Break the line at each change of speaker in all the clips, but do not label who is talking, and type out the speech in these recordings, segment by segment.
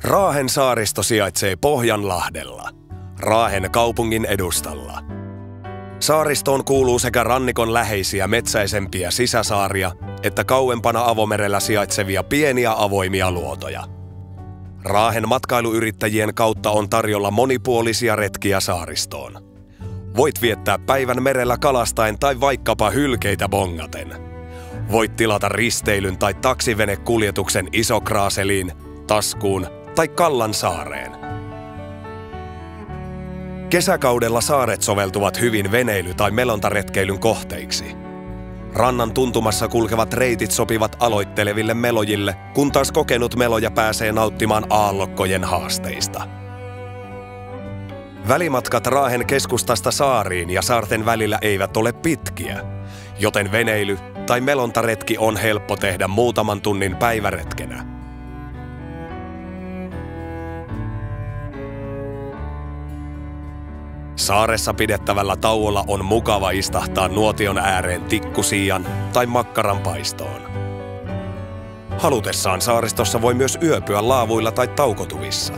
Raahen saaristo sijaitsee Pohjanlahdella, Raahen kaupungin edustalla. Saaristoon kuuluu sekä rannikon läheisiä metsäisempiä sisäsaaria että kauempana avomerellä sijaitsevia pieniä avoimia luotoja. Raahen matkailuyrittäjien kautta on tarjolla monipuolisia retkiä saaristoon. Voit viettää päivän merellä kalastaen tai vaikkapa hylkeitä bongaten. Voit tilata risteilyn tai taksivenekuljetuksen Iso-Kraaseliin, Taskuun tai Kallansaareen. Kesäkaudella saaret soveltuvat hyvin veneily- tai melontaretkeilyn kohteiksi. Rannan tuntumassa kulkevat reitit sopivat aloitteleville melojille, kun taas kokenut meloja pääsee nauttimaan aallokkojen haasteista. Välimatkat Raahen keskustasta saariin ja saarten välillä eivät ole pitkiä, joten veneily- tai melontaretki on helppo tehdä muutaman tunnin päiväretkenä. Saaressa pidettävällä tauolla on mukava istahtaa nuotion ääreen tikkusiian tai makkaranpaistoon. Halutessaan saaristossa voi myös yöpyä laavuilla tai taukotuvissa.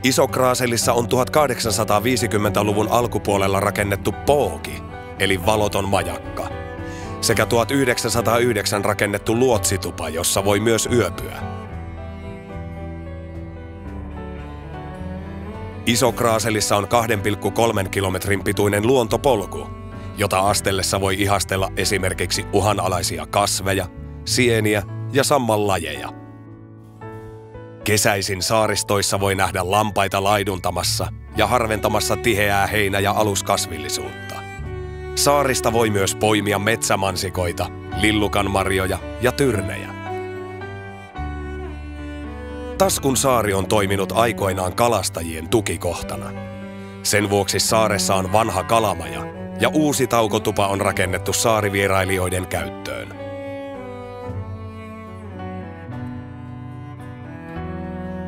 Iso-Kraaselissa on 1850-luvun alkupuolella rakennettu pooki, eli valoton majakka, sekä 1909 rakennettu luotsitupa, jossa voi myös yöpyä. Iso-Kraaselissa on 2,3 kilometrin pituinen luontopolku, jota astellessa voi ihastella esimerkiksi uhanalaisia kasveja, sieniä ja sammallajeja. Kesäisin saaristoissa voi nähdä lampaita laiduntamassa ja harventamassa tiheää heinä- ja aluskasvillisuutta. Saarista voi myös poimia metsämansikoita, lillukanmarjoja ja tyrnejä. Taskun saari on toiminut aikoinaan kalastajien tukikohtana. Sen vuoksi saaressa on vanha kalamaja ja uusi taukotupa on rakennettu saarivierailijoiden käyttöön.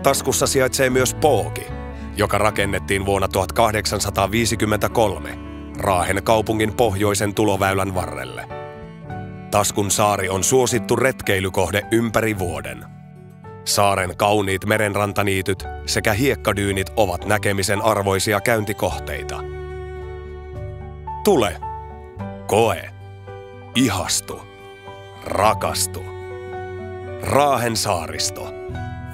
Taskussa sijaitsee myös pooki, joka rakennettiin vuonna 1853 Raahen kaupungin pohjoisen tuloväylän varrelle. Taskun saari on suosittu retkeilykohde ympäri vuoden. Saaren kauniit merenrantaniityt sekä hiekkadyynit ovat näkemisen arvoisia käyntikohteita. Tule, koe, ihastu, rakastu. Raahen saaristo.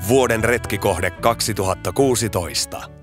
Vuoden retkikohde 2016.